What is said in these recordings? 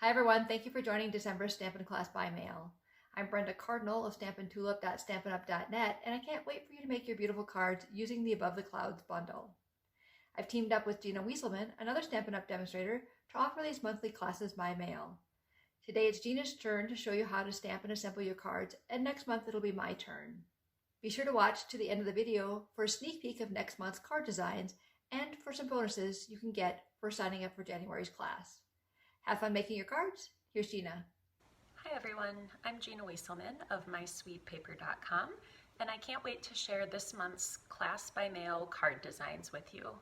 Hi everyone, thank you for joining December's Stampin' class by mail. I'm Brenda Cardinal of stampintulip.stampinup.net, and I can't wait for you to make your beautiful cards using the Above the Clouds bundle. I've teamed up with Gina Wieselman, another Stampin' Up! Demonstrator, to offer these monthly classes by mail. Today it's Gina's turn to show you how to stamp and assemble your cards, and next month it'll be my turn. Be sure to watch to the end of the video for a sneak peek of next month's card designs and for some bonuses you can get for signing up for January's class. Have fun making your cards. Here's Gina. Hi everyone, I'm Gina Wieselman of mysweetpaper.com, and I can't wait to share this month's class by mail card designs with you.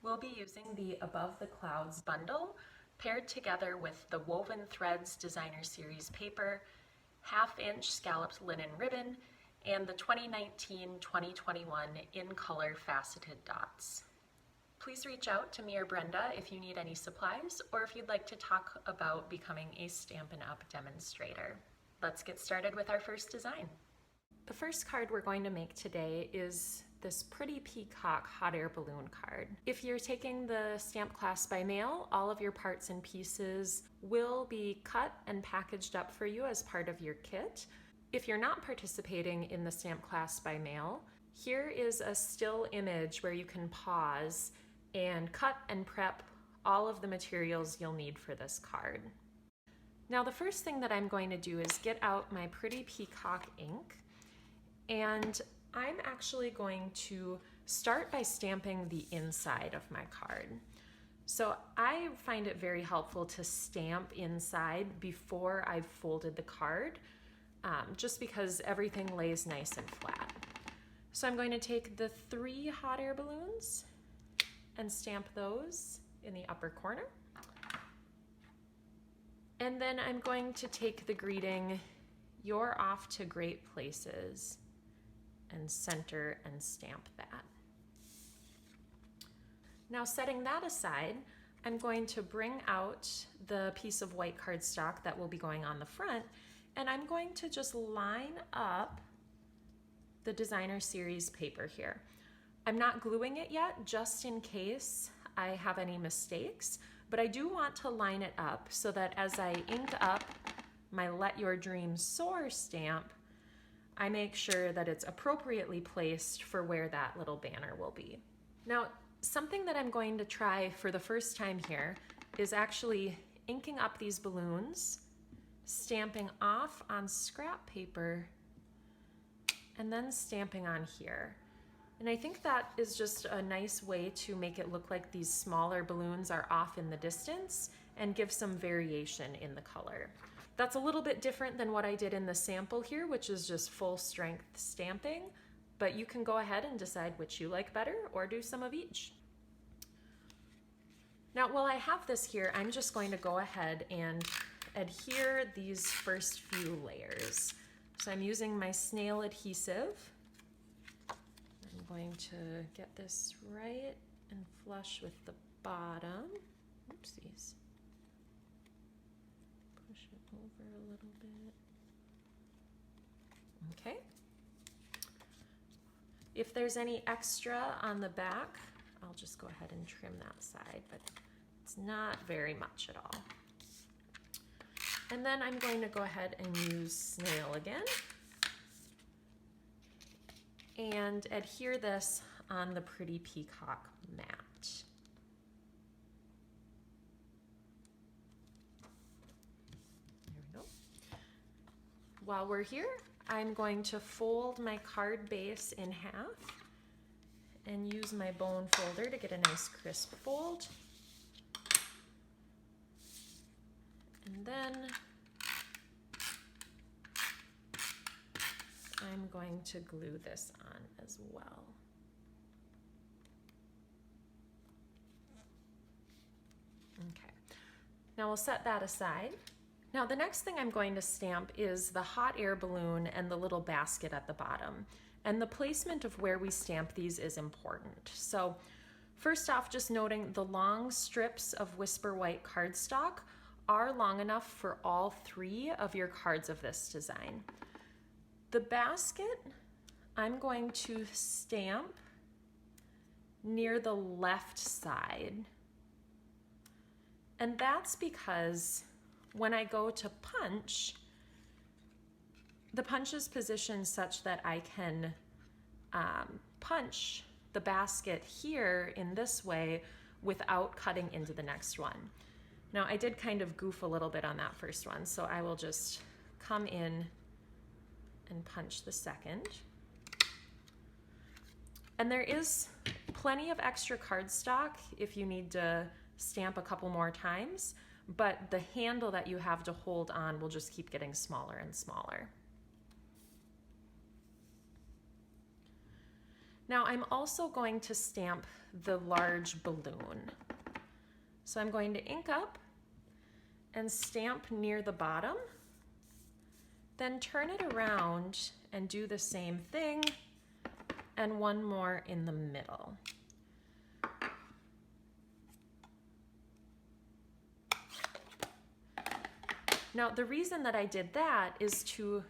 We'll be using the Above the Clouds bundle paired together with the Woven Threads Designer Series paper, 1/2-inch Scalloped Linen Ribbon, and the 2019-2021 InColor Faceted Dots. Please reach out to me or Brenda if you need any supplies or if you'd like to talk about becoming a Stampin' Up! Demonstrator. Let's get started with our first design. The first card we're going to make today is this pretty peacock hot air balloon card. If you're taking the stamp class by mail, all of your parts and pieces will be cut and packaged up for you as part of your kit. If you're not participating in the stamp class by mail, here is a still image where you can pause and cut and prep all of the materials you'll need for this card. Now the first thing that I'm going to do is get out my pretty peacock ink, and I'm actually going to start by stamping the inside of my card. So I find it very helpful to stamp inside before I've folded the card, just because everything lays nice and flat. So I'm going to take the 3 hot air balloons and stamp those in the upper corner. And then I'm going to take the greeting, "You're off to great places," and center and stamp that. Now setting that aside, I'm going to bring out the piece of white cardstock that will be going on the front, and I'm going to just line up the Designer Series paper here. I'm not gluing it yet, just in case I have any mistakes, but I do want to line it up so that as I ink up my Let Your Dreams Soar stamp, I make sure that it's appropriately placed for where that little banner will be. Now, something that I'm going to try for the first time here is actually inking up these balloons, stamping off on scrap paper, and then stamping on here. And I think that is just a nice way to make it look like these smaller balloons are off in the distance and give some variation in the color. That's a little bit different than what I did in the sample here, which is just full strength stamping, but you can go ahead and decide which you like better or do some of each. Now, while I have this here, I'm just going to go ahead and adhere these first few layers. So I'm using my snail adhesive. I'm going to get this right and flush with the bottom. Oopsies. Push it over a little bit. Okay. If there's any extra on the back, I'll just go ahead and trim that side, but it's not very much at all. And then I'm going to go ahead and use snail again and adhere this on the pretty peacock mat. There we go. While we're here, I'm going to fold my card base in half and use my bone folder to get a nice crisp fold. And then I'm going to glue this on as well. Okay, now we'll set that aside. Now the next thing I'm going to stamp is the hot air balloon and the little basket at the bottom. And the placement of where we stamp these is important. So first off, just noting the long strips of Whisper White cardstock are long enough for all 3 of your cards of this design. The basket, I'm going to stamp near the left side. And that's because when I go to punch, the punch is positioned such that I can punch the basket here in this way without cutting into the next one. Now I did kind of goof a little bit on that first one, so I will just come in and punch the second. And there is plenty of extra cardstock if you need to stamp a couple more times, but the handle that you have to hold on will just keep getting smaller and smaller. Now I'm also going to stamp the large balloon. So I'm going to ink up and stamp near the bottom, then turn it around and do the same thing, and one more in the middle. Now the reason that I did that is to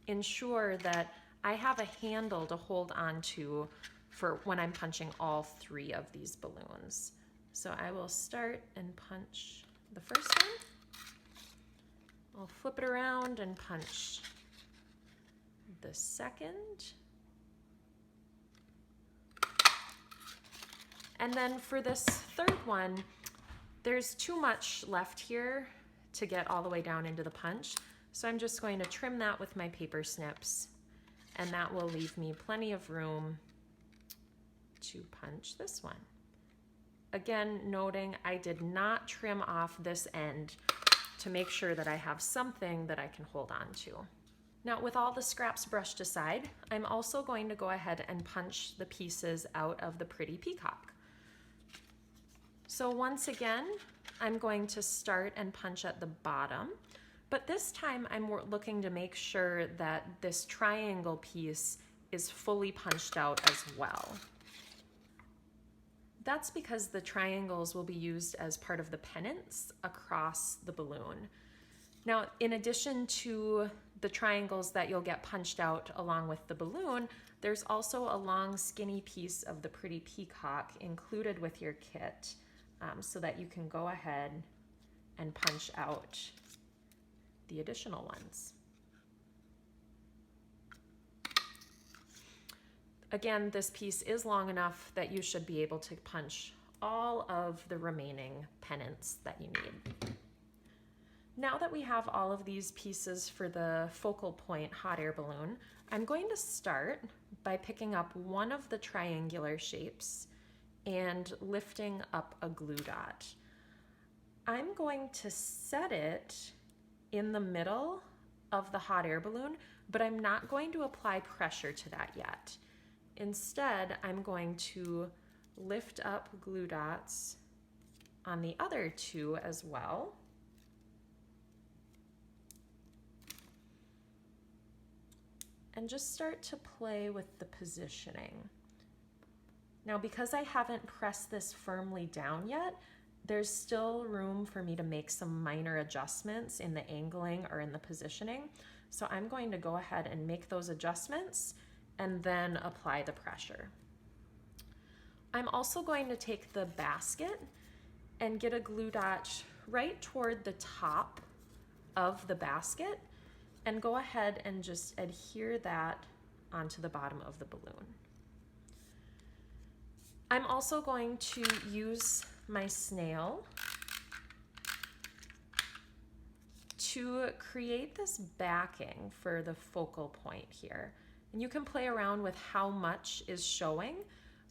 ensure that I have a handle to hold on to for when I'm punching all three of these balloons. So I will start and punch the first one. I'll flip it around and punch the second. And then for this third one, there's too much left here to get all the way down into the punch. So I'm just going to trim that with my paper snips, and that will leave me plenty of room to punch this one. Again, noting I did not trim off this end to make sure that I have something that I can hold on to. Now with all the scraps brushed aside, I'm also going to go ahead and punch the pieces out of the pretty peacock. So once again, I'm going to start and punch at the bottom, but this time I'm looking to make sure that this triangle piece is fully punched out as well. That's because the triangles will be used as part of the pennants across the balloon. Now, in addition to the triangles that you'll get punched out along with the balloon, there's also a long skinny piece of the pretty peacock included with your kit, so that you can go ahead and punch out the additional ones. Again, this piece is long enough that you should be able to punch all of the remaining pennants that you need. Now that we have all of these pieces for the focal point hot air balloon, I'm going to start by picking up one of the triangular shapes and lifting up a glue dot. I'm going to set it in the middle of the hot air balloon, but I'm not going to apply pressure to that yet. Instead, I'm going to lift up glue dots on the other two as well. And just start to play with the positioning. Now, because I haven't pressed this firmly down yet, there's still room for me to make some minor adjustments in the angling or in the positioning. So I'm going to go ahead and make those adjustments and then apply the pressure. I'm also going to take the basket and get a glue dot right toward the top of the basket and go ahead and just adhere that onto the bottom of the balloon. I'm also going to use my snail to create this backing for the focal point here. And you can play around with how much is showing,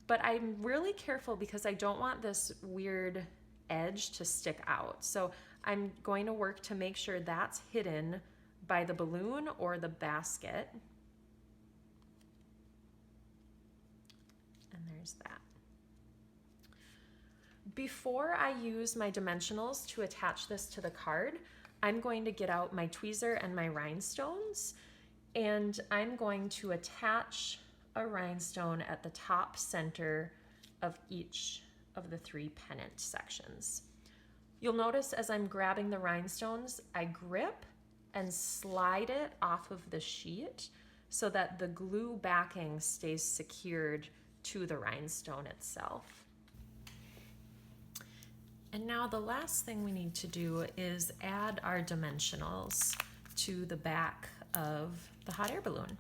but I'm really careful because I don't want this weird edge to stick out. So I'm going to work to make sure that's hidden by the balloon or the basket. And there's that. Before I use my dimensionals to attach this to the card, I'm going to get out my tweezer and my rhinestones, and I'm going to attach a rhinestone at the top center of each of the three pennant sections. You'll notice as I'm grabbing the rhinestones, I grip and slide it off of the sheet so that the glue backing stays secured to the rhinestone itself. And now the last thing we need to do is add our dimensionals to the back of the hot air balloon.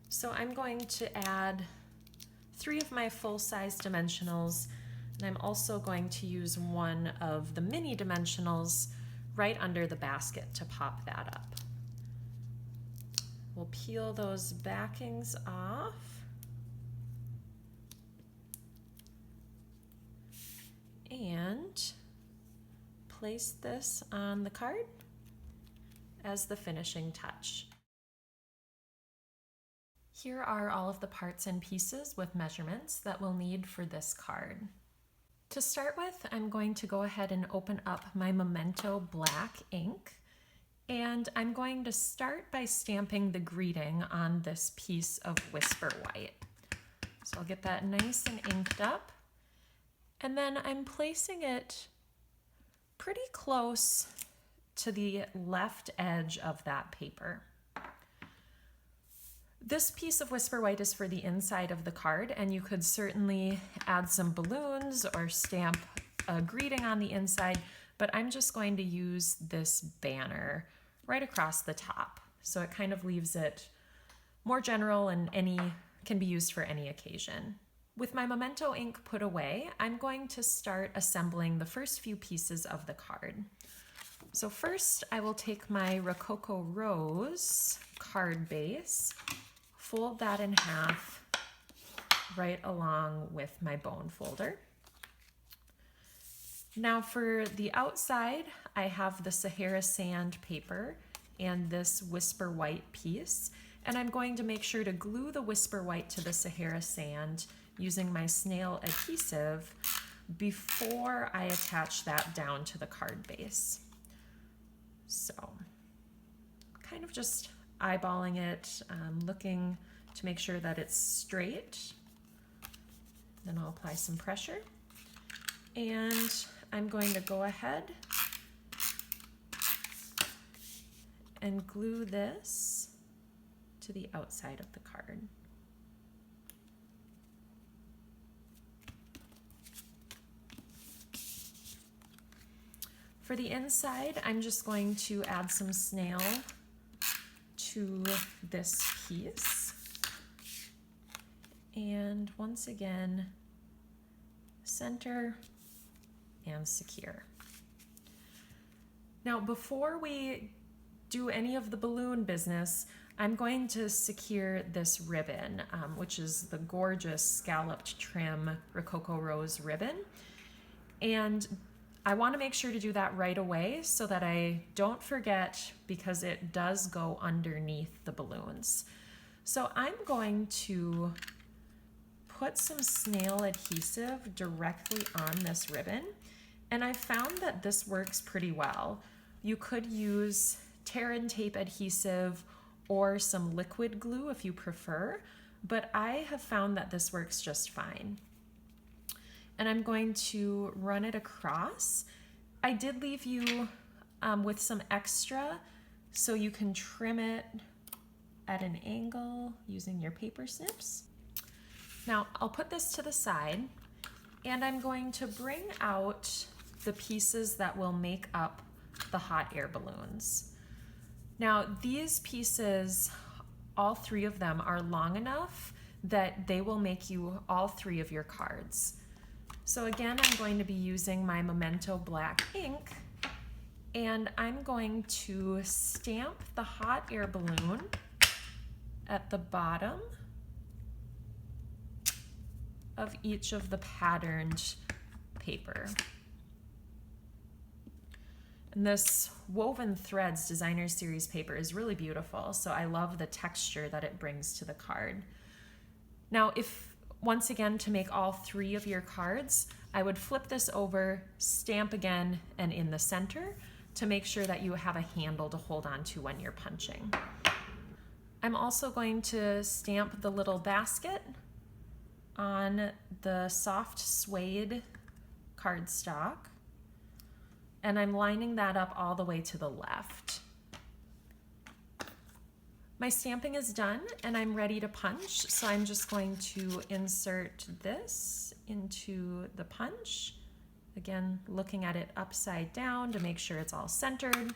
So I'm going to add 3 of my full-size dimensionals, and I'm also going to use one of the mini dimensionals right under the basket to pop that up. We'll peel those backings off. And place this on the card as the finishing touch. Here are all of the parts and pieces with measurements that we'll need for this card. To start with, I'm going to go ahead and open up my Memento black ink, and I'm going to start by stamping the greeting on this piece of Whisper White. So I'll get that nice and inked up. And then I'm placing it pretty close to the left edge of that paper. This piece of Whisper White is for the inside of the card, and you could certainly add some balloons or stamp a greeting on the inside, but I'm just going to use this banner right across the top. So it kind of leaves it more general and can be used for any occasion. With my Memento ink put away, I'm going to start assembling the first few pieces of the card. So first, I will take my Rococo Rose card base, fold that in half right along with my bone folder. Now for the outside, I have the Sahara Sand paper and this Whisper White piece, and I'm going to make sure to glue the Whisper White to the Sahara Sand using my snail adhesive before I attach that down to the card base. So kind of just eyeballing it, looking to make sure that it's straight. Then I'll apply some pressure, and I'm going to go ahead and glue this to the outside of the card. For the inside, I'm just going to add some snail to this piece. And once again, center and secure. Now, before we do any of the balloon business, I'm going to secure this ribbon, which is the gorgeous scalloped trim Rococo Rose ribbon. And I want to make sure to do that right away so that I don't forget, because it does go underneath the balloons. So I'm going to put some snail adhesive directly on this ribbon, and I found that this works pretty well. You could use tear and tape adhesive or some liquid glue if you prefer, but I have found that this works just fine. And I'm going to run it across. I did leave you with some extra so you can trim it at an angle using your paper snips. Now I'll put this to the side, and I'm going to bring out the pieces that will make up the hot air balloons. Now these pieces, all 3 of them, are long enough that they will make you all 3 of your cards. So again, I'm going to be using my Memento black ink, and I'm going to stamp the hot air balloon at the bottom of each of the patterned paper. And this woven threads designer series paper is really beautiful, so I love the texture that it brings to the card. Now, once again, to make all 3 of your cards, I would flip this over, stamp again, and in the center to make sure that you have a handle to hold on to when you're punching. I'm also going to stamp the little basket on the soft suede cardstock, and I'm lining that up all the way to the left. My stamping is done and I'm ready to punch, so I'm just going to insert this into the punch Again, looking at it upside down to make sure it's all centered.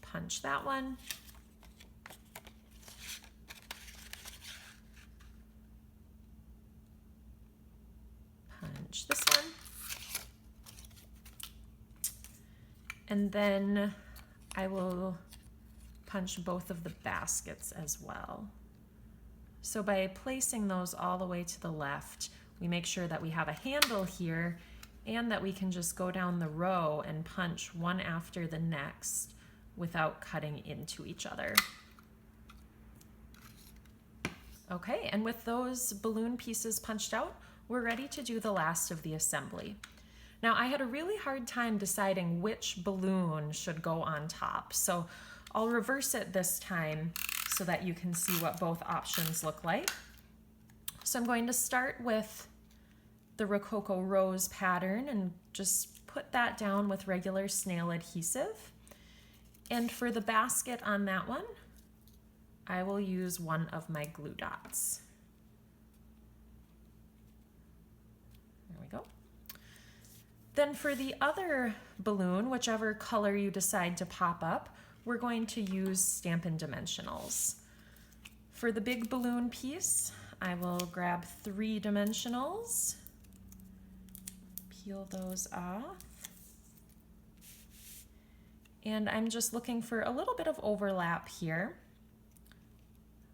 Punch that one. Punch this one. And then I will punch both of the baskets as well. So by placing those all the way to the left, we make sure that we have a handle here and that we can just go down the row and punch one after the next without cutting into each other. Okay, and with those balloon pieces punched out, we're ready to do the last of the assembly. Now, I had a really hard time deciding which balloon should go on top, so I'll reverse it this time so that you can see what both options look like. So I'm going to start with the Rococo Rose pattern and just put that down with regular snail adhesive. And for the basket on that one, I will use one of my glue dots. There we go. Then for the other balloon, whichever color you decide to pop up, we're going to use Stampin' Dimensionals. For the big balloon piece, I will grab 3 dimensionals, peel those off. And I'm just looking for a little bit of overlap here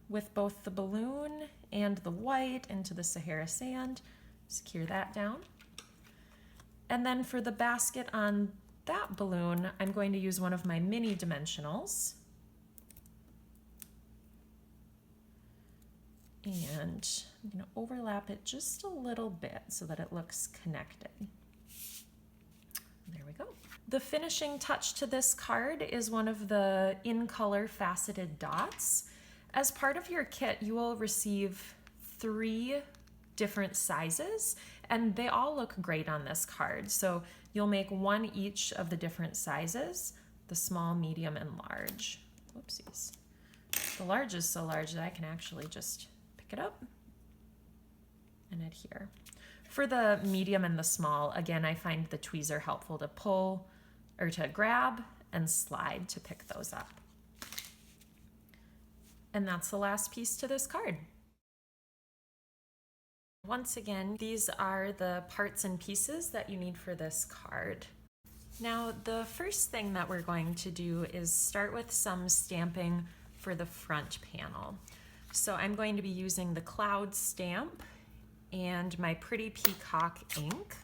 with both the balloon and the white into the Sahara sand. Secure that down. And then for the basket on that balloon, I'm going to use one of my mini dimensionals. And I'm going to overlap it just a little bit so that it looks connected. There we go. The finishing touch to this card is one of the InColor Faceted Dots. As part of your kit, you will receive 3 different sizes, and they all look great on this card. So you'll make one each of the different sizes, the small, medium, and large. Whoopsies. The large is so large that I can actually just pick it up and adhere. For the medium and the small, again, I find the tweezer helpful to pull or to grab and slide to pick those up. And that's the last piece to this card. Once again, these are the parts and pieces that you need for this card. Now, the first thing that we're going to do is start with some stamping for the front panel. So I'm going to be using the Cloud Stamp and my Pretty Peacock ink.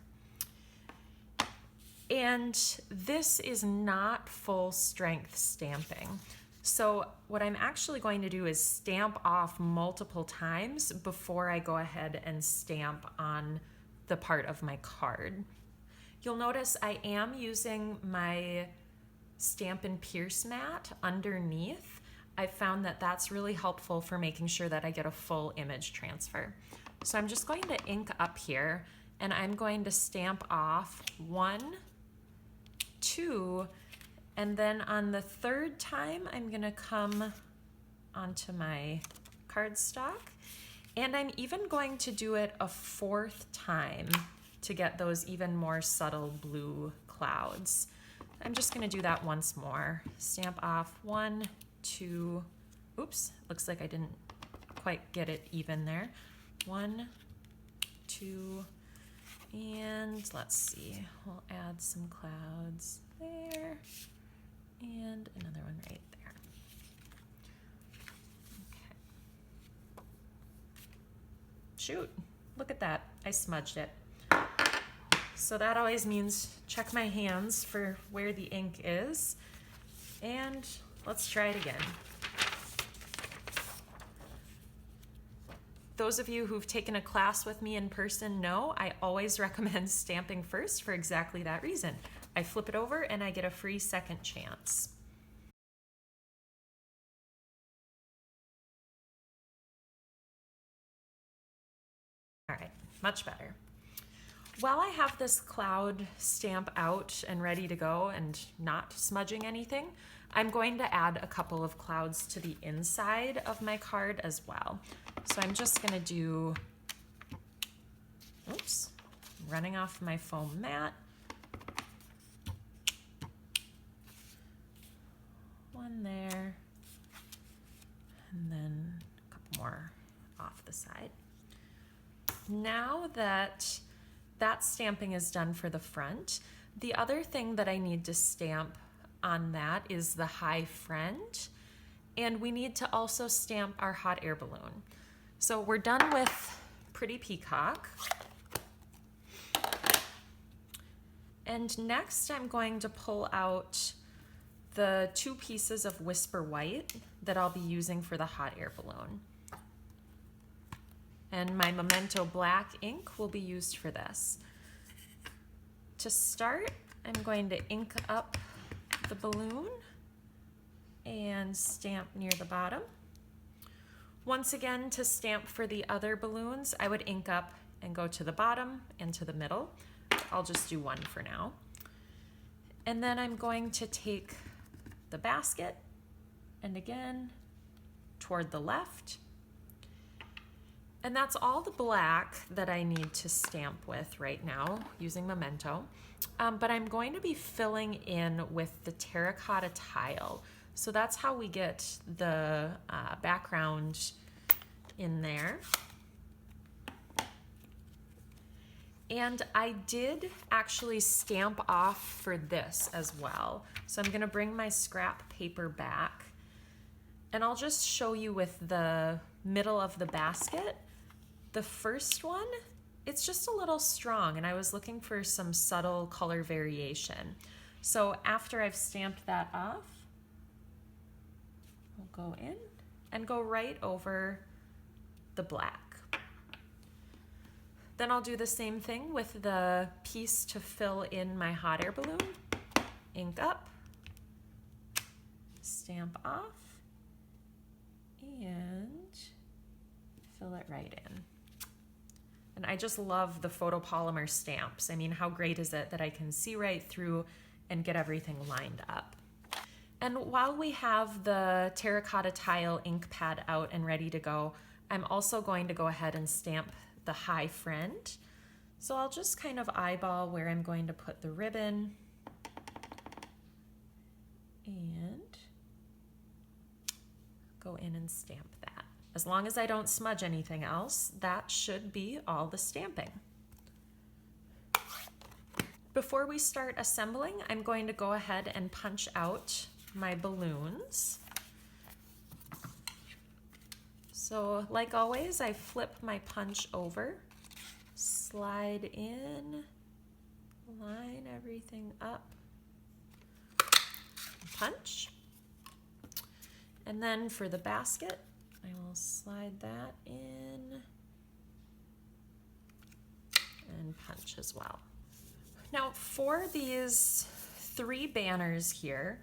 And this is not full strength stamping. So what I'm actually going to do is stamp off multiple times before I go ahead and stamp on the part of my card. You'll notice I am using my Stampin' Pierce mat underneath. I've found that that's really helpful for making sure that I get a full image transfer. So I'm just going to ink up here and I'm going to stamp off 1, 2, and then on the 3rd time, I'm gonna come onto my cardstock, and I'm even going to do it a 4th time to get those even more subtle blue clouds. I'm just gonna do that once more. Stamp off 1, 2, oops, looks like I didn't quite get it even there. 1, 2, and let's see, we'll add some clouds there. And another one right there. Okay. Shoot, look at that. I smudged it. So that always means check my hands for where the ink is. And let's try it again. Those of you who've taken a class with me in person know I always recommend stamping first for exactly that reason. I flip it over and I get a free second chance. All right, much better. While I have this cloud stamp out and ready to go and not smudging anything, I'm going to add a couple of clouds to the inside of my card as well. So I'm just gonna do, oops, running off my foam mat. One there, and then a couple more off the side. Now that that stamping is done for the front, the other thing that I need to stamp on that is the high friend, and we need to also stamp our hot air balloon. So we're done with Pretty Peacock. And next I'm going to pull out the 2 pieces of Whisper White that I'll be using for the hot air balloon. And my Memento Black ink will be used for this. To start, I'm going to ink up the balloon and stamp near the bottom. Once again, to stamp for the other balloons, I would ink up and go to the bottom and to the middle. I'll just do one for now. And then I'm going to take the basket and again toward the left. And that's all the black that I need to stamp with right now using Memento. But I'm going to be filling in with the terracotta tile. So that's how we get the background in there. And I did actually stamp off for this as well. So I'm gonna bring my scrap paper back and I'll just show you with the middle of the basket. The first one, it's just a little strong and I was looking for some subtle color variation. So after I've stamped that off, I'll go in and go right over the black. Then I'll do the same thing with the piece to fill in my hot air balloon. Ink up, stamp off, and fill it right in. And I just love the photopolymer stamps. I mean, how great is it that I can see right through and get everything lined up. And while we have the terracotta tile ink pad out and ready to go, I'm also going to go ahead and stamp the high friend. So I'll just kind of eyeball where I'm going to put the ribbon and go in and stamp that. As long as I don't smudge anything else, that should be all the stamping. Before we start assembling, I'm going to go ahead and punch out my balloons. So like always, I flip my punch over, slide in, line everything up, punch. And then for the basket, I will slide that in and punch as well. Now for these 3 banners here,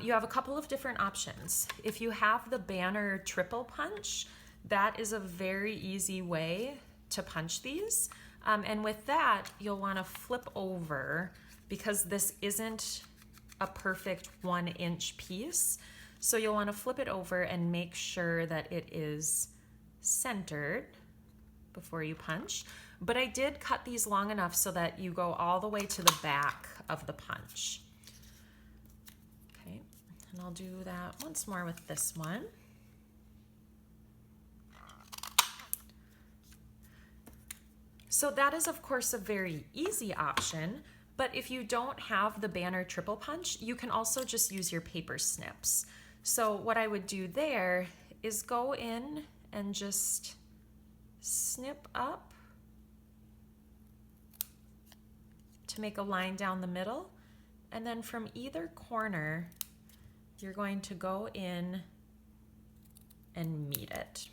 you have a couple of different options. If you have the banner triple punch, that is a very easy way to punch these. And with that, you'll want to flip over because this isn't a perfect 1-inch piece. So you'll want to flip it over and make sure that it is centered before you punch. But I did cut these long enough so that you go all the way to the back of the punch. And I'll do that once more with this one. So that is of course a very easy option, but if you don't have the banner triple punch, you can also just use your paper snips. So what I would do there is go in and just snip up to make a line down the middle, and then from either corner, you're going to go in and meet it.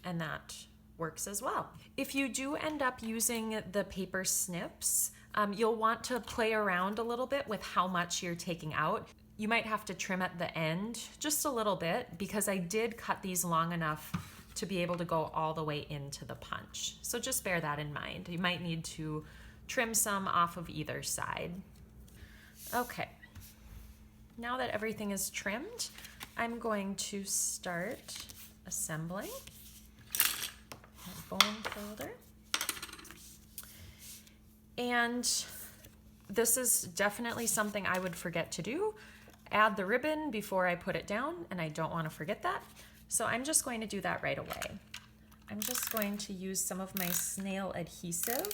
And that works as well. If you do end up using the paper snips, you'll want to play around a little bit with how much you're taking out. You might have to trim at the end just a little bit because I did cut these long enough to be able to go all the way into the punch. So just bear that in mind. You might need to trim some off of either side. Okay. Now that everything is trimmed, I'm going to start assembling my bone folder. And this is definitely something I would forget to do. Add the ribbon before I put it down, and I don't want to forget that. So I'm just going to do that right away. I'm just going to use some of my snail adhesive.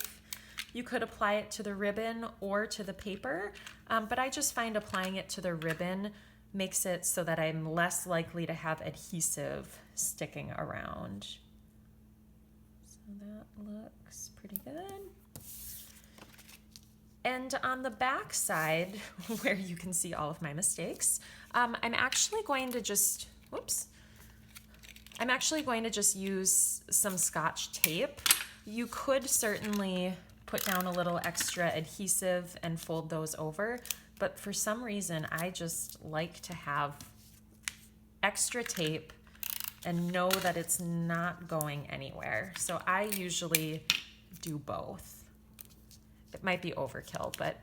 You could apply it to the ribbon or to the paper, but I just find applying it to the ribbon makes it so that I'm less likely to have adhesive sticking around. So that looks pretty good. And on the back side, where you can see all of my mistakes, I'm actually going to just use some Scotch tape. You could certainly put down a little extra adhesive and fold those over, but for some reason I just like to have extra tape and know that it's not going anywhere. So I usually do both. It might be overkill, but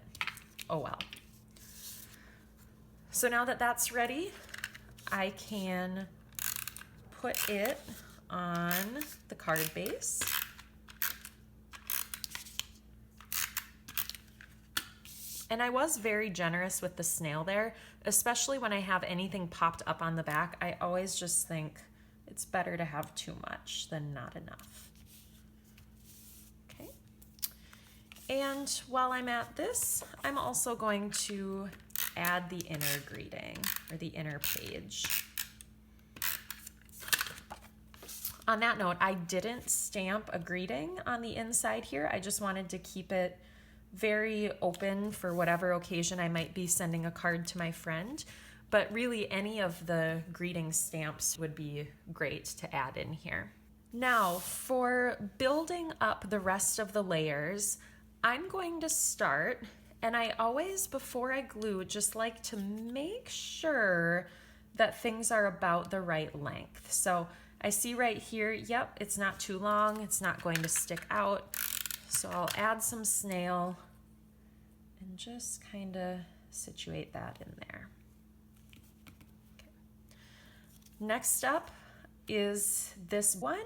oh well. So now that that's ready, I can put it on the card base. And I was very generous with the snail there, especially when I have anything popped up on the back. I always just think it's better to have too much than not enough. Okay. And while I'm at this, I'm also going to add the inner greeting or the inner page. On that note, I didn't stamp a greeting on the inside here. I just wanted to keep it very open for whatever occasion I might be sending a card to my friend. But really, any of the greeting stamps would be great to add in here. Now, for building up the rest of the layers, I'm going to start, and I always, before I glue, just like to make sure that things are about the right length. So I see right here, yep, it's not too long, it's not going to stick out. So I'll add some snail and just kind of situate that in there. Okay. Next up is this one.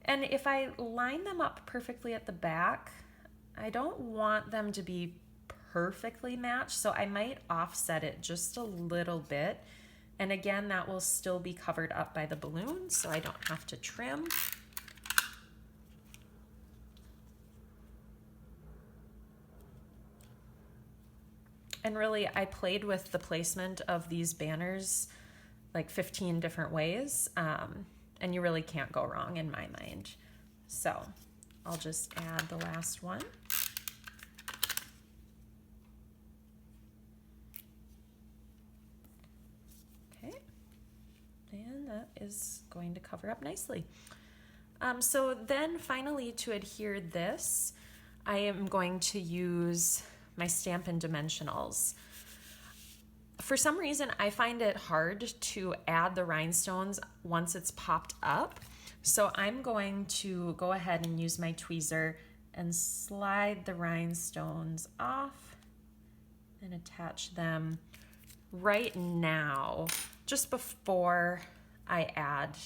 And if I line them up perfectly at the back, I don't want them to be perfectly matched, so I might offset it just a little bit. And again, that will still be covered up by the balloon, so I don't have to trim. And really, I played with the placement of these banners like 15 different ways, and you really can't go wrong in my mind. So I'll just add the last one. Okay, and that is going to cover up nicely. So then finally, to adhere this, I am going to use my Stampin' dimensionals. For some reason, I find it hard to add the rhinestones once it's popped up. So I'm going to go ahead and use my tweezer and slide the rhinestones off and attach them right now, just before I add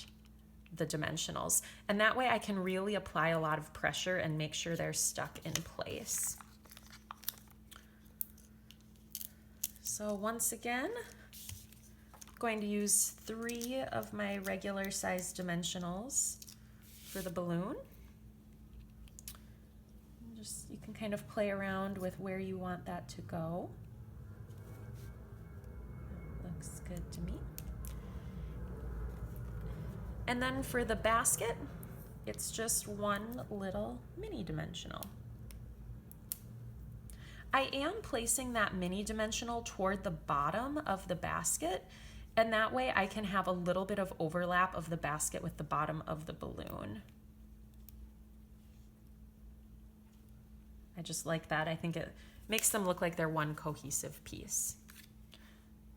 the dimensionals. And that way I can really apply a lot of pressure and make sure they're stuck in place. So once again, I'm going to use 3 of my regular size dimensionals for the balloon. Just, you can kind of play around with where you want that to go. That looks good to me. And then for the basket, it's just 1 little mini dimensional. I am placing that mini dimensional toward the bottom of the basket, and that way I can have a little bit of overlap of the basket with the bottom of the balloon. I just like that. I think it makes them look like they're one cohesive piece.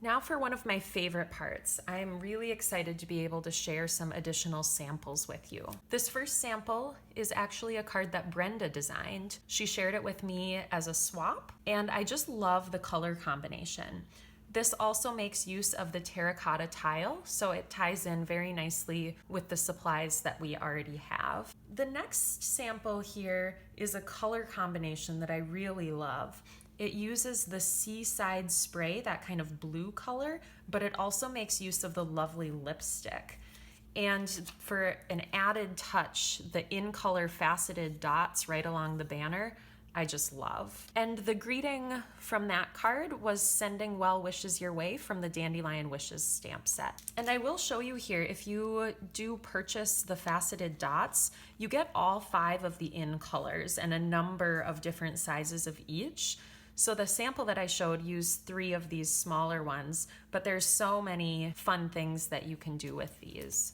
Now for one of my favorite parts. I'm really excited to be able to share some additional samples with you. This first sample is actually a card that Brenda designed. She shared it with me as a swap, and I just love the color combination. This also makes use of the terracotta tile, so it ties in very nicely with the supplies that we already have. The next sample here is a color combination that I really love. It uses the Seaside Spray, that kind of blue color, but it also makes use of the lovely lipstick. And for an added touch, the InColor Faceted Dots right along the banner, I just love. And the greeting from that card was sending well wishes your way from the Dandelion Wishes stamp set. And I will show you here, if you do purchase the faceted dots, you get all 5 of the InColors and a number of different sizes of each. So the sample that I showed used 3 of these smaller ones, but there's so many fun things that you can do with these.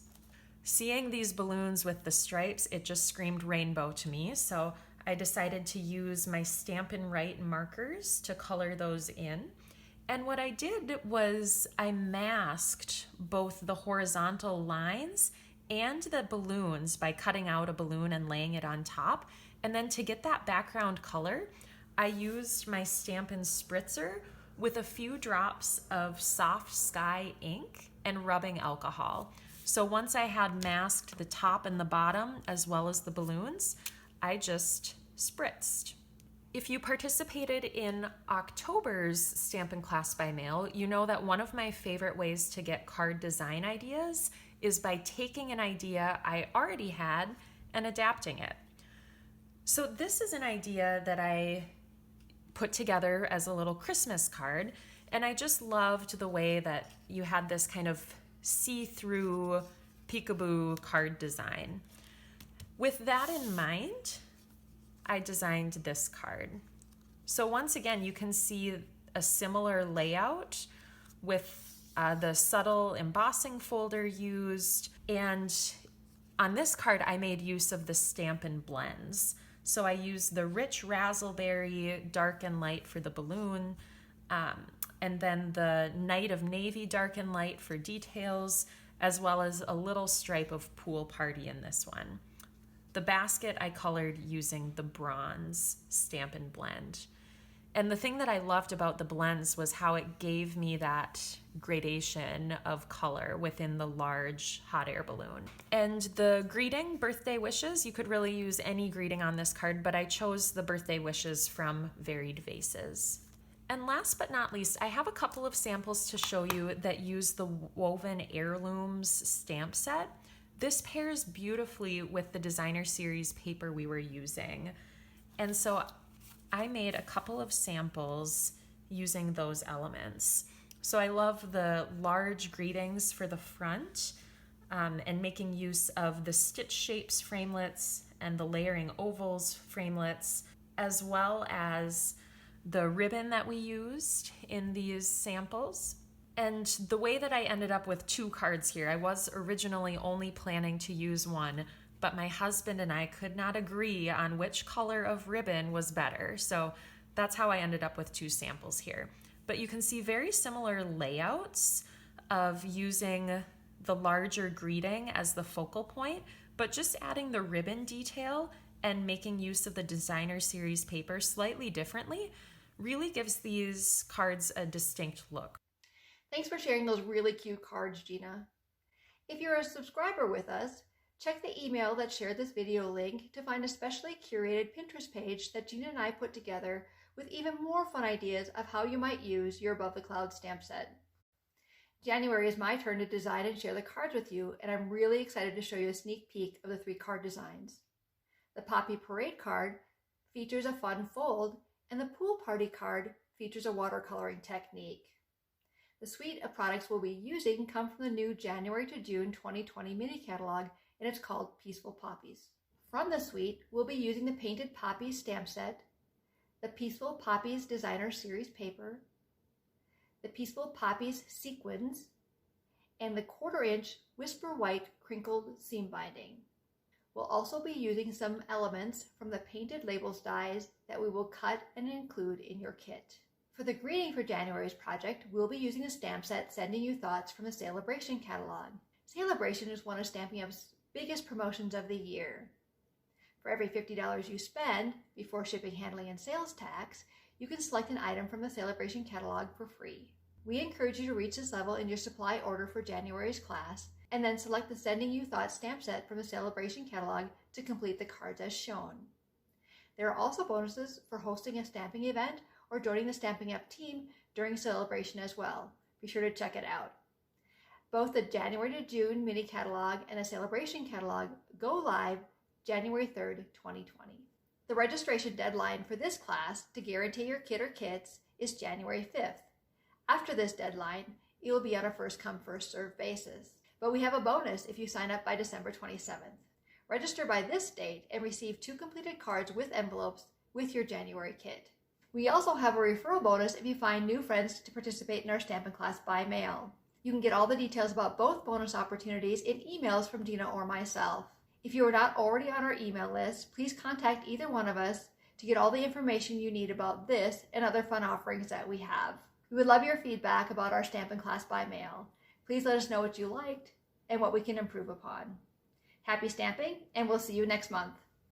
Seeing these balloons with the stripes, it just screamed rainbow to me, so I decided to use my Stampin' Right markers to color those in. And what I did was I masked both the horizontal lines and the balloons by cutting out a balloon and laying it on top. And then to get that background color, I used my Stampin' Spritzer with a few drops of Soft Sky ink and rubbing alcohol. So once I had masked the top and the bottom as well as the balloons, I just spritzed. If you participated in October's Stampin' Class by Mail, you know that one of my favorite ways to get card design ideas is by taking an idea I already had and adapting it. So this is an idea that I put together as a little Christmas card, and I just loved the way that you had this kind of see-through peekaboo card design. With that in mind, I designed this card. So once again, you can see a similar layout with the subtle embossing folder used. And on this card, I made use of the Stampin' blends. So I used the rich razzleberry dark and light for the balloon, and then the Night of Navy dark and light for details, as well as a little stripe of Pool Party in this one. The basket I colored using the bronze Stampin' blend. And the thing that I loved about the blends was how it gave me that gradation of color within the large hot air balloon. And the greeting, birthday wishes, you could really use any greeting on this card, but I chose the birthday wishes from Varied Vases. And last but not least, I have a couple of samples to show you that use the Woven Heirlooms stamp set. This pairs beautifully with the designer series paper we were using. And so I made a couple of samples using those elements. So I love the large greetings for the front and making use of the stitch shapes framelits and the layering ovals framelits, as well as the ribbon that we used in these samples. And the way that I ended up with 2 cards here, I was originally only planning to use one, but my husband and I could not agree on which color of ribbon was better. So that's how I ended up with 2 samples here. But you can see very similar layouts of using the larger greeting as the focal point, but just adding the ribbon detail and making use of the designer series paper slightly differently really gives these cards a distinct look. Thanks for sharing those really cute cards, Gina. If you're a subscriber with us, check the email that shared this video link to find a specially curated Pinterest page that Gina and I put together with even more fun ideas of how you might use your Above the Clouds stamp set. January is my turn to design and share the cards with you, and I'm really excited to show you a sneak peek of the 3 card designs. The Poppy Parade card features a fun fold, and the Pool Party card features a watercoloring technique. The suite of products we'll be using come from the new January to June 2020 mini catalog, and it's called Peaceful Poppies. From the suite, we'll be using the Painted Poppies stamp set, the Peaceful Poppies Designer Series paper, the Peaceful Poppies sequins, and the 1/4-inch Whisper White crinkled seam binding. We'll also be using some elements from the Painted Labels dies that we will cut and include in your kit. For the greeting for January's project, we'll be using a stamp set Sending You Thoughts from the Celebration catalog. Celebration is one of Stampin' Up's biggest promotions of the year. For every $50 you spend before shipping, handling, and sales tax, you can select an item from the Celebration catalog for free. We encourage you to reach this level in your supply order for January's class, and then select the Sending You Thoughts stamp set from the Celebration catalog to complete the cards as shown. There are also bonuses for hosting a stamping event or joining the Stampin' Up team during Celebration as well. Be sure to check it out. Both the January to June mini catalog and the Celebration catalog go live January 3rd, 2020. The registration deadline for this class to guarantee your kit or kits is January 5th. After this deadline, it will be on a first-come, first-served basis. But we have a bonus if you sign up by December 27th. Register by this date and receive 2 completed cards with envelopes with your January kit. We also have a referral bonus if you find new friends to participate in our Stampin' class by mail. You can get all the details about both bonus opportunities in emails from Dina or myself. If you are not already on our email list, please contact either one of us to get all the information you need about this and other fun offerings that we have. We would love your feedback about our Stampin' class by mail. Please let us know what you liked and what we can improve upon. Happy stamping, and we'll see you next month.